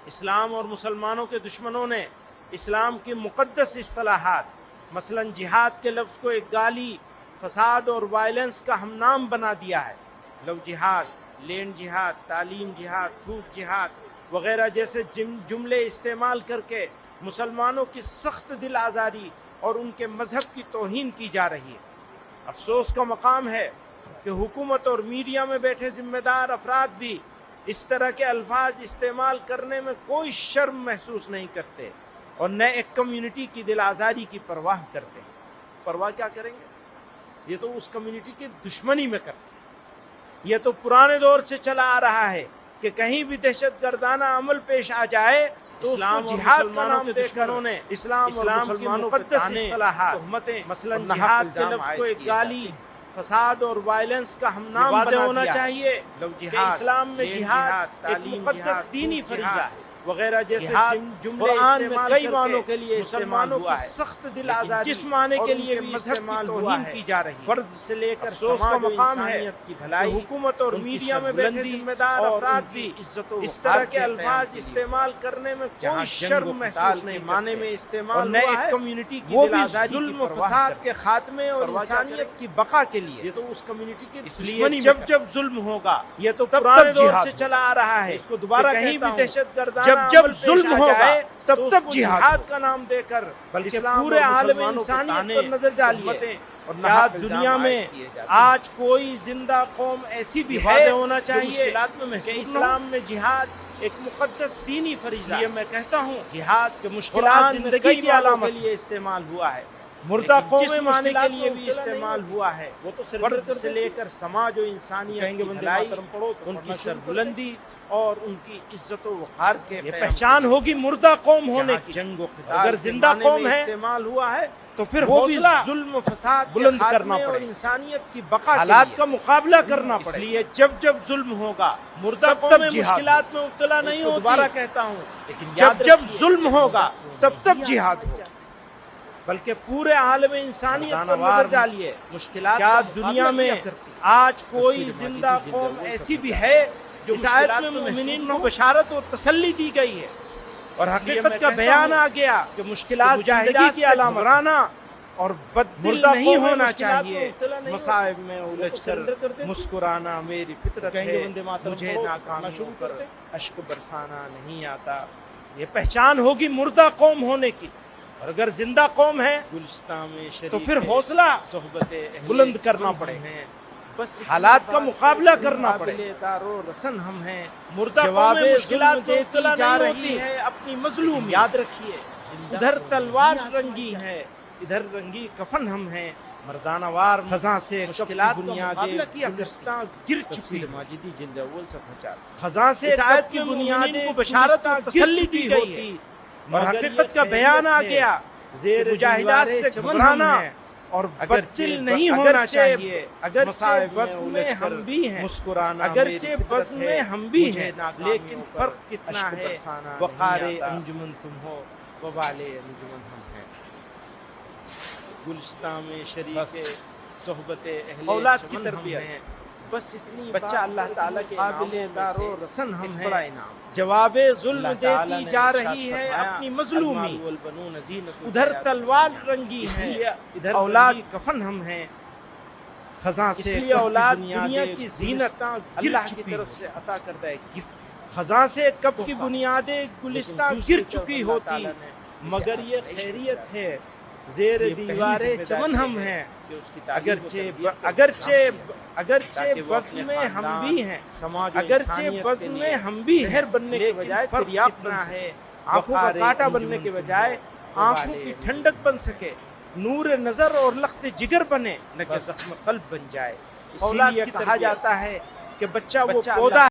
اسلام اور مسلمانوں کے دشمنوں نے اسلام کی مقدس اصطلاحات مثلا جہاد کے لفظ کو ایک گالی، فساد اور وائلنس کا ہم نام بنا دیا ہے۔ لو جہاد، لینڈ جہاد، تعلیم جہاد، تھوک جہاد وغیرہ جیسے جملے استعمال کر کے مسلمانوں کی سخت دل آزاری اور ان کے مذہب کی توہین کی جا رہی ہے۔ افسوس کا مقام ہے کہ حکومت اور میڈیا میں بیٹھے ذمہ دار افراد بھی اس طرح کے الفاظ استعمال کرنے میں کوئی شرم محسوس نہیں کرتے اور نہ ایک کمیونٹی کی دل آزاری کی پرواہ کرتے ہیں۔ پرواہ کیا کریں گے؟ یہ تو اس کمیونٹی کی دشمنی میں کرتے ہیں۔ یہ تو پرانے دور سے چلا آ رہا ہے کہ کہیں بھی دہشت گردانہ عمل پیش آ جائے تو اسلام اور جہاد کا نام دے کر اسلام کی مقدس اصطلاحات مثلا جہاد کے لفظ کو ایک گالی، فساد اور وائلنس کا ہم نام بنا ہونا چاہیے کہ اسلام میں جہاد ایک مقدس دینی فریضہ ہے وغیرہ جیسے جملے استعمال کئی معنوں کے لیے مسلمانوں کی سخت دل آزاری جس معنی کے لیے بھی استعمال توہین کی جا رہی ہے۔ فرد سے لے کر افسوس کا مقام ہے کہ حکومت اور میڈیا میں بیٹھے ذمہ دار افراد بھی اس طرح کے الفاظ استعمال کرنے میں کوئی شرم محسوس نہیں معنی میں استعمال نہ ایک کمیونٹی کی دل آزاری ظلم و فساد کے خاتمے اور انسانیت کی بقا کے لیے۔ یہ تو اس کمیونٹی کی دشمنی جب ظلم ہوگا، یہ تو پرانے دور سے چلا آ رہا ہے، اس کو دوبارہ کہیں بھی دہشت گردانہ جب ظلم ہوگا تب جہاد کا نام دے کر بلکہ پورے عالم انسانیت پر نظر ڈالیے اور کیا دنیا میں آج کوئی زندہ قوم ایسی بھی ہے ہونا چاہیے کہ اسلام میں جہاد ایک مقدس دینی فریضہ ہے۔ میں کہتا ہوں جہاد کے مشکلات زندگی کی علامت کے لیے استعمال ہوا ہے، مردہ قوم معنی کے لیے بھی استعمال ہوا ہے۔ وہ تو فرد سے لے کر سماج و انسانیت کی بھلائی، ان کی سربلندی اور ان کی عزت و وقار کے پہچان ہوگی مردہ قوم ہونے کی۔ جنگ و قتال اگر زندہ قوم ہے استعمال ہوا ہے تو پھر حوصلہ ظلم و فساد بلند کرنا پڑے، انسانیت کی بقا حالات کا مقابلہ کرنا پڑے۔ اس لیے جب ظلم ہوگا مردہ قوم مشکلات میں مبتلا نہیں ہوتی، دوبارہ کہتا ہوں، لیکن جب ظلم ہوگا تب جہاد ہوگا، بلکہ پورے عالم انسانیت پر نظر ڈالیے مشکلات کیا دنیا میں آج کوئی زندہ قوم ایسی بھی ہے جو اس آیت میں مومنین کو بشارت اور تسلی دی گئی ہے اور حقیقت کا بیان آ گیا کہ مشکلات زندگی کی علامت اور بددل نہیں ہونا چاہیے۔ مصائب میں الجھ کر مسکرانا میری فطرت ہے، مجھے ناکامیوں پر اشک برسانا نہیں آتا۔ یہ پہچان ہوگی مردہ قوم ہونے کی، اور اگر زندہ قوم ہے تو پھر حوصلہ صحبت بلند کرنا پڑے، بس حالات کا مقابلہ کرنا پڑے۔ دارو رسن ہم ہیں، مردہ قوم مشکلات دیتی جا رہی ہے اپنی مظلوم، یاد رکھیے ادھر تلوار رنگی ہے ادھر رنگی کفن ہم ہیں، مردانہ وار خزاں سے مشکلات بنیادیں گر چکی ماجدی جلد اول صفحہ 4۔ خزاں سے آیت کی بنیادیں کو بشارت اور تسلی دی گئی ہے اور حقیقت کا بیان آ گیا، زیر مجاہدات سے گھبرانا اور بددل نہیں ہونا چاہیے۔ اگرچہ بزم میں ہم بھی ہیں مسکرانا، اگرچہ بزم میں ہم بھی ہیں، لیکن فرق کتنا ہے، وقار انجمن تم ہو وبال انجمن ہم ہیں۔ گلستان میں شریک صحبت اہل اولاد کی تربیت ہے، بس اتنی بچہ اللہ تعالیٰ کے قابل دار و رسن ہم ہیں، جواب ظلم دیتی جا رہی ہے اپنی مظلومی، ادھر تلوار رنگی ہے ادھر اولاد کفن ہم ہیں۔ خزاں سے اس لیے اولاد دنیا کی زینت اللہ کی طرف سے عطا کردہ ایک گفٹ، خزاں سے کب کی بنیادیں گلستان گر چکی ہوتی مگر یہ خیریت ہے، زیر دیوار چمن ہم ہیں۔ اگرچہ بزم میں ہم بھی ہیں، اگرچہ بزم میں ہم بھی ہیں، بننے کے بجائے فریاب بنا ہے، آنکھوں کا کانٹا بننے کے بجائے آنکھوں کی ٹھنڈک بن سکے، نور نظر اور لخت جگر بنے نہ کہ زخم قلب بن جائے۔ اسی لیے کہا جاتا ہے کہ بچہ وہ پودا